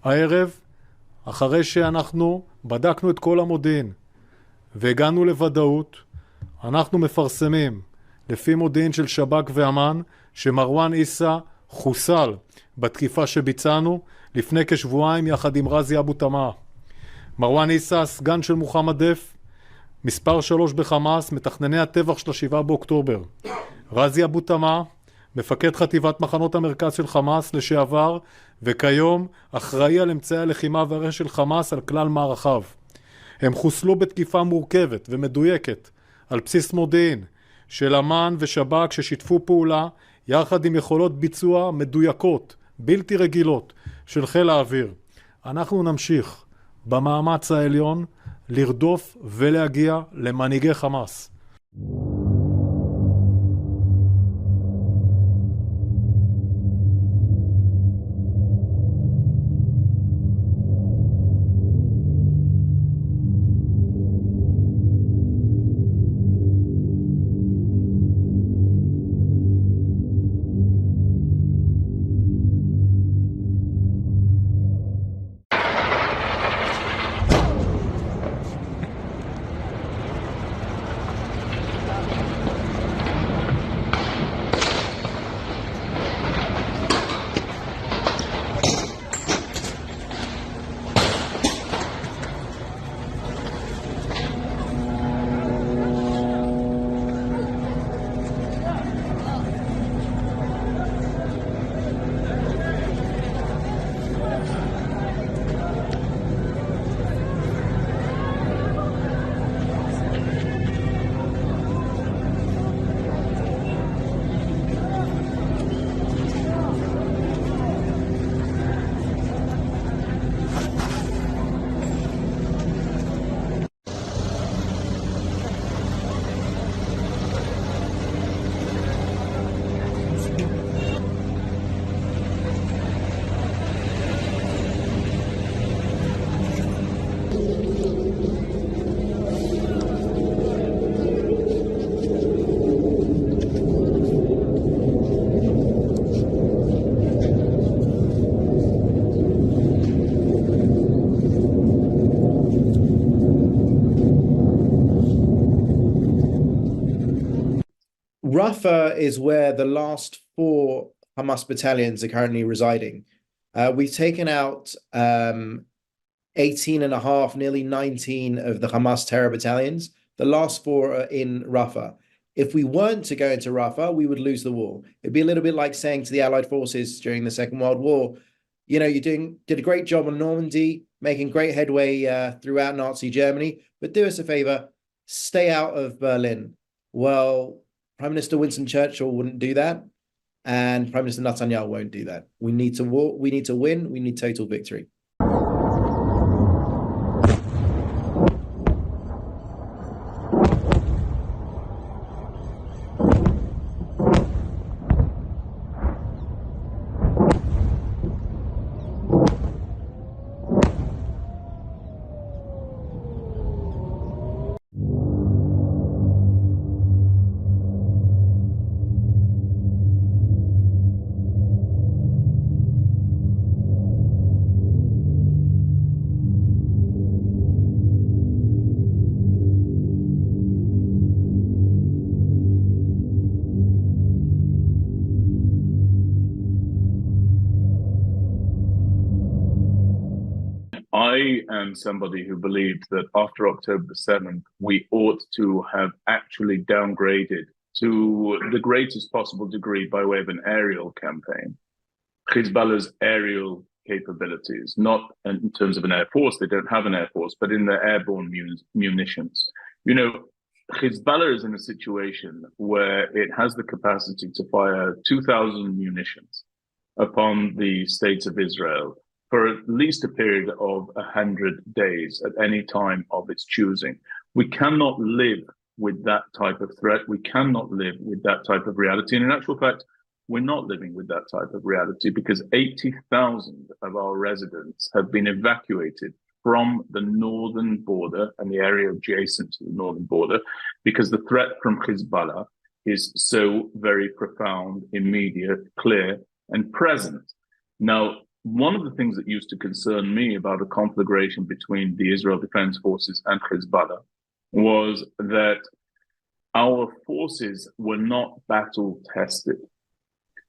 הערב, אחרי שאנחנו בדקנו את כל המודיעין והגענו לוודאות, אנחנו מפרסמים לפי מודיעין של שב"כ ואמן שמרואן איסה חוסל בתקיפה שביצענו לפני כשבועיים יחד עם רזי אבו תמאה. מרואן איסה, סגן של מוחמד דף, מספר 3 בחמאס, מתכנני הטבח של 7 באוקטובר. רזי אבו תמאה, מפקד חטיבת מחנות המרכז של חמאס לשעבר, וכיום אחראי על אמצעי הלחימה והרכש של חמאס על כלל מערכיו. הם חוסלו בתקיפה מורכבת ומדויקת על בסיס מודיעין של אמן ושב"כ ששיתפו פעולה יחד עם יכולות ביצוע מדויקות, בלתי רגילות של חיל האוויר. אנחנו נמשיך במאמץ העליון לרדוף ולהגיע למנהיגי חמאס. Rafah is where the last 4 Hamas battalions are currently residing. We've taken out 18 and a half, nearly 19 of the Hamas terror battalions. The last 4 are in Rafah. If we weren't to go into Rafah, we would lose the war. It'd be a little bit like saying to the Allied forces during the Second World War, you know, you did a great job on Normandy, making great headway throughout Nazi Germany, but do us a favor, stay out of Berlin. Well, Prime Minister Winston Churchill wouldn't do that, and Prime Minister Netanyahu won't do that. We need to win, we need total victory. I am somebody who believed that after October the 7th, we ought to have actually downgraded to the greatest possible degree by way of an aerial campaign, Hezbollah's aerial capabilities, not in terms of an air force, they don't have an air force, but in their airborne munitions. You know, Hezbollah is in a situation where it has the capacity to fire 2,000 munitions upon the state of Israel for at least a period of 100 days at any time of its choosing. We cannot live with that type of threat. We cannot live with that type of reality. And in actual fact, we're not living with that type of reality because 80,000 of our residents have been evacuated from the northern border and the area adjacent to the northern border because the threat from Hezbollah is so very profound, immediate, clear, and present. Now, one of the things that used to concern me about a conflagration between the Israel Defense Forces and Hezbollah was that our forces were not battle tested.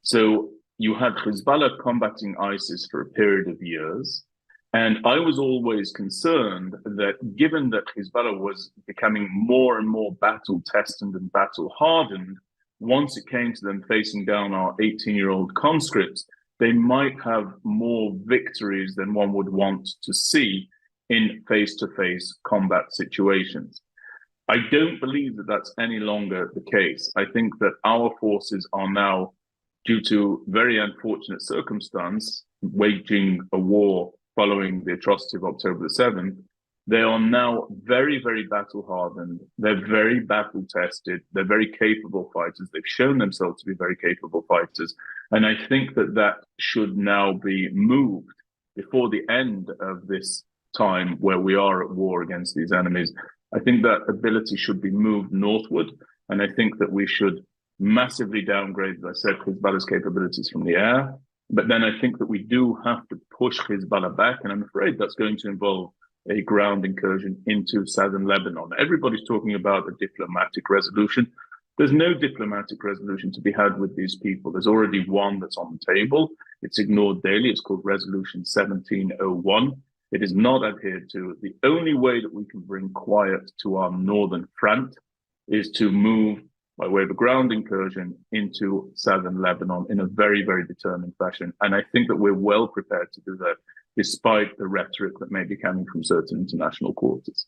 So you had Hezbollah combating ISIS for a period of years. And I was always concerned that given that Hezbollah was becoming more and more battle tested and battle hardened, once it came to them facing down our 18-year-old conscripts, they might have more victories than one would want to see in face-to-face combat situations. I don't believe that that's any longer the case. I think that our forces are now, due to very unfortunate circumstance, waging a war following the atrocity of October the 7th, they are now very, very battle-hardened. They're very battle-tested. They're very capable fighters. They've shown themselves to be very capable fighters. And I think that that should now be moved before the end of this time where we are at war against these enemies. I think that ability should be moved northward. And I think that we should massively downgrade, as I said, Hezbollah's capabilities from the air. But then I think that we do have to push Hezbollah back. And I'm afraid that's going to involve a ground incursion into southern Lebanon. Everybody's talking about a diplomatic resolution. There's no diplomatic resolution to be had with these people. There's already one that's on the table. It's ignored daily. It's called Resolution 1701. It is not adhered to. The only way that we can bring quiet to our northern front is to move by way of a ground incursion into southern Lebanon in a very, very determined fashion. And I think that we're well prepared to do that, despite the rhetoric that may be coming from certain international quarters.